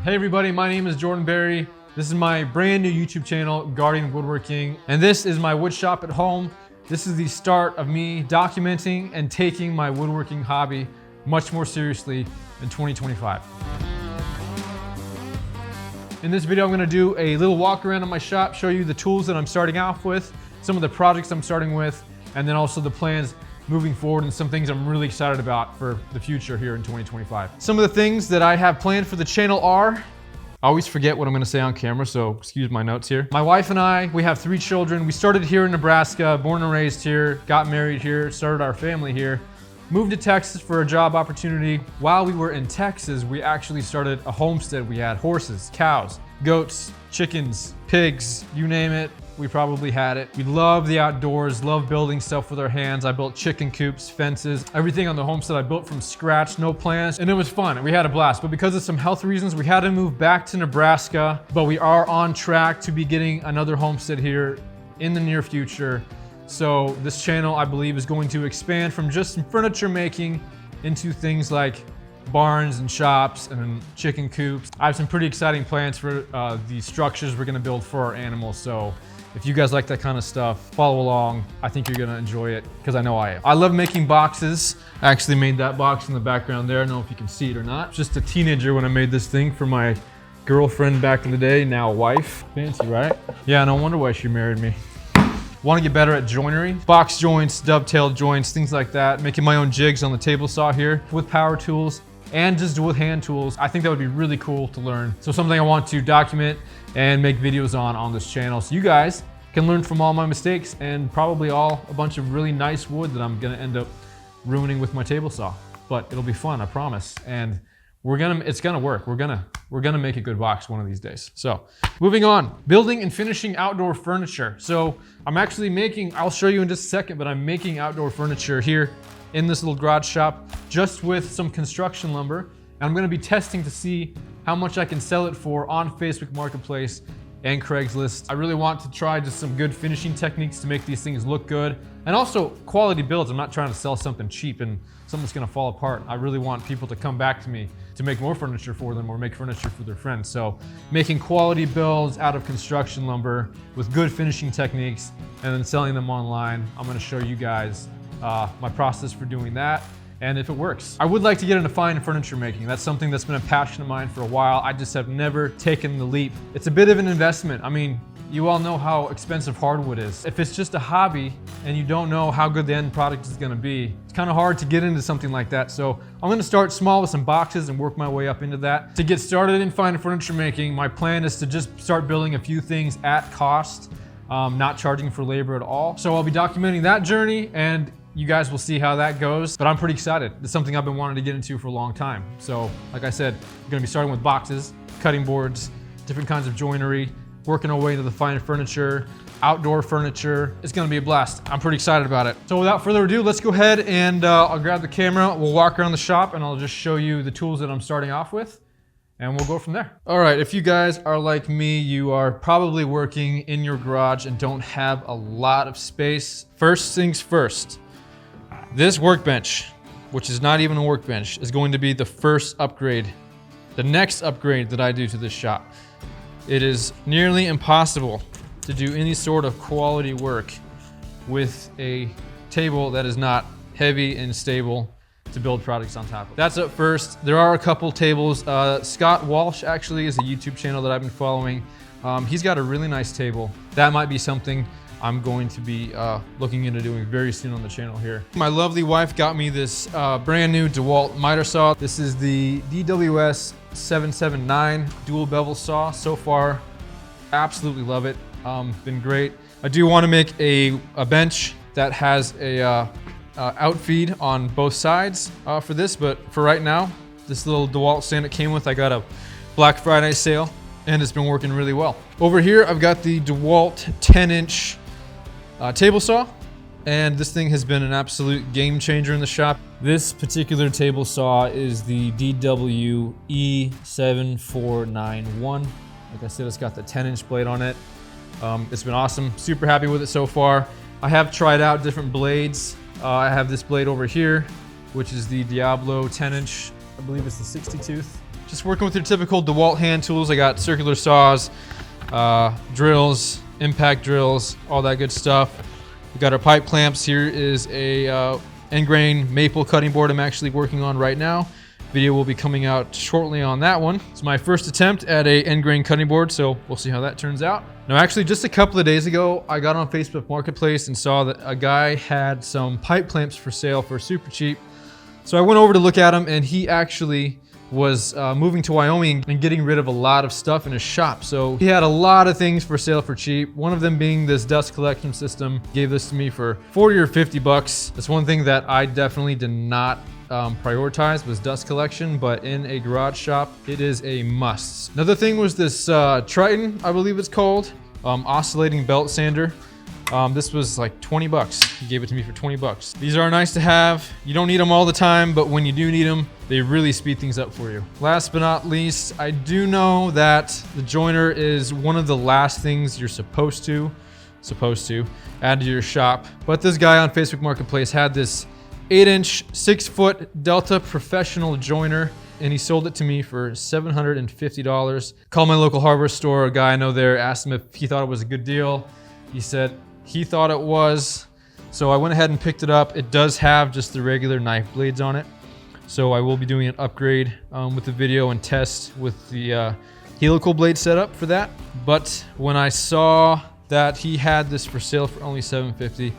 Hey everybody, my name is Jordan Berry. This is my brand new YouTube channel, Guardian Woodworking, and this is my wood shop at home. This is the start of me documenting and taking my woodworking hobby much more seriously in 2025. In this video, I'm gonna do a little walk around of my shop, show you the tools that I'm starting off with, some of the projects I'm starting with, and then also the plans moving forward and some things I'm really excited about for the future here in 2025. Some of the things that I have planned for the channel are, I always forget what I'm gonna say on camera, so excuse my notes here. My wife and I, we have 3 children. We started here in Nebraska, born and raised here, got married here, started our family here, moved to Texas for a job opportunity. While we were in Texas, we actually started a homestead. We had horses, cows, goats, chickens, pigs, you name it. We probably had it. We love the outdoors, love building stuff with our hands. I built chicken coops, fences, everything on the homestead I built from scratch, no plans, and it was fun. We had a blast, but because of some health reasons, we had to move back to Nebraska, but we are on track to be getting another homestead here in the near future. So this channel, I believe, is going to expand from just some furniture making into things like barns and shops and chicken coops. I have some pretty exciting plans for the structures we're gonna build for our animals. So if you guys like that kind of stuff, follow along. I think you're gonna enjoy it because I know I am. I love making boxes. I actually made that box in the background there. I don't know if you can see it or not. Just a teenager when I made this thing for my girlfriend back in the day, now wife. Fancy, right? Yeah, no wonder why she married me. Want to get better at joinery, box joints, dovetail joints, things like that. Making my own jigs on the table saw here with power tools and just with hand tools. I think that would be really cool to learn. So something I want to document and make videos on this channel. So you guys can learn from all my mistakes and probably a bunch of really nice wood that I'm gonna end up ruining with my table saw. But it'll be fun, I promise. And it's gonna work. We're gonna make a good box one of these days. So moving on, building and finishing outdoor furniture. So I'm actually I'll show you in just a second, but I'm making outdoor furniture here in this little garage shop just with some construction lumber. And I'm gonna be testing to see how much I can sell it for on Facebook Marketplace and Craigslist. I really want to try just some good finishing techniques to make these things look good. And also quality builds. I'm not trying to sell something cheap and something's gonna fall apart. I really want people to come back to me to make more furniture for them or make furniture for their friends. So making quality builds out of construction lumber with good finishing techniques and then selling them online. I'm gonna show you guys my process for doing that and if it works. I would like to get into fine furniture making. That's something that's been a passion of mine for a while. I just have never taken the leap. It's a bit of an investment. I mean, you all know how expensive hardwood is. If it's just a hobby and you don't know how good the end product is gonna be, it's kind of hard to get into something like that. So I'm gonna start small with some boxes and work my way up into that. To get started in fine furniture making, my plan is to just start building a few things at cost, not charging for labor at all. So I'll be documenting that journey and you guys will see how that goes, but I'm pretty excited. It's something I've been wanting to get into for a long time. So like I said, we're gonna be starting with boxes, cutting boards, different kinds of joinery, working our way into the fine furniture, outdoor furniture. It's gonna be a blast. I'm pretty excited about it. So without further ado, let's go ahead and I'll grab the camera, we'll walk around the shop and I'll just show you the tools that I'm starting off with and we'll go from there. All right, if you guys are like me, you are probably working in your garage and don't have a lot of space. First things first, this workbench, which is not even a workbench, is going to be the first upgrade, the next upgrade that I do to this shop. It is nearly impossible to do any sort of quality work with a table that is not heavy and stable to build products on top of. That's up first. There are a couple tables. Scott Walsh actually is a YouTube channel that I've been following. He's got a really nice table. That might be something I'm going to be looking into doing very soon on the channel here. My lovely wife got me this brand new DeWalt miter saw. This is the DWS 779 dual bevel saw. So far, absolutely love it. Been great. I do want to make a bench that has a outfeed on both sides for this, but for right now, this little DeWalt stand it came with, I got a Black Friday sale and it's been working really well. Over here, I've got the DeWalt 10-inch table saw, and this thing has been an absolute game changer in the shop. This particular table saw is the DWE7491. Like I said, it's got the 10-inch blade on it. It's been awesome, super happy with it so far. I have tried out different blades. I have this blade over here, which is the Diablo 10-inch. I believe it's the 60 tooth. just working with your typical DeWalt hand tools. I got circular saws, drills, impact drills, all that good stuff. We got our pipe clamps. Here is a end grain maple cutting board I'm actually working on right now. Video will be coming out shortly on that one. It's my first attempt at a end grain cutting board, so we'll see how that turns out. Now, actually, just a couple of days ago, I got on Facebook Marketplace and saw that a guy had some pipe clamps for sale for super cheap. So I went over to look at them, and he actually was moving to Wyoming and getting rid of a lot of stuff in his shop. So he had a lot of things for sale for cheap. One of them being this dust collection system. He gave this to me for 40 or 50 bucks. That's one thing that I definitely did not prioritize was dust collection, but in a garage shop, it is a must. Another thing was this Triton, I believe it's called, oscillating belt sander. This was like 20 bucks. He gave it to me for 20 bucks. These are nice to have. You don't need them all the time, but when you do need them, they really speed things up for you. Last but not least, I do know that the joiner is one of the last things you're supposed to add to your shop. But this guy on Facebook Marketplace had this 8-inch, 6-foot Delta professional joiner, and he sold it to me for $750. Called my local hardware store, a guy I know there, asked him if he thought it was a good deal. He said he thought it was, so I went ahead and picked it up. It does have just the regular knife blades on it, so I will be doing an upgrade with the video and test with the helical blade setup for that. But when I saw that he had this for sale for only $750,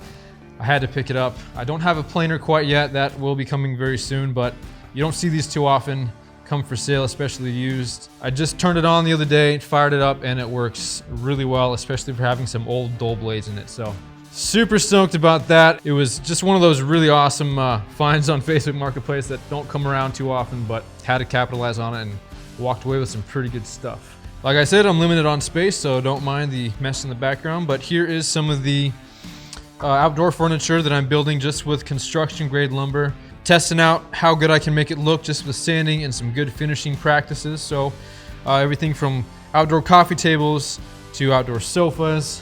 I had to pick it up. I don't have a planer quite yet. That will be coming very soon, but you don't see these too often come for sale, especially used. I just turned it on the other day, fired it up, and it works really well, especially for having some old dull blades in it. So super stoked about that. It was just one of those really awesome finds on Facebook Marketplace that don't come around too often, but had to capitalize on it and walked away with some pretty good stuff. Like I said, I'm limited on space, so don't mind the mess in the background, but here is some of the outdoor furniture that I'm building just with construction grade lumber. Testing out how good I can make it look just with sanding and some good finishing practices. So everything from outdoor coffee tables to outdoor sofas.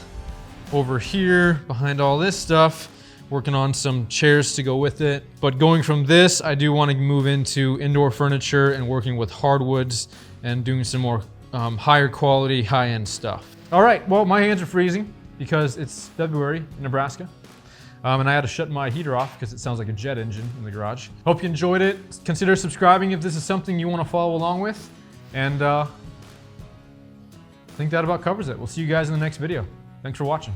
Over here behind all this stuff, working on some chairs to go with it. But going from this, I do want to move into indoor furniture and working with hardwoods and doing some more higher quality, high-end stuff. All right, well, my hands are freezing because it's February in Nebraska. And I had to shut my heater off because it sounds like a jet engine in the garage. Hope you enjoyed it. Consider subscribing if this is something you want to follow along with. And I think that about covers it. We'll see you guys in the next video. Thanks for watching.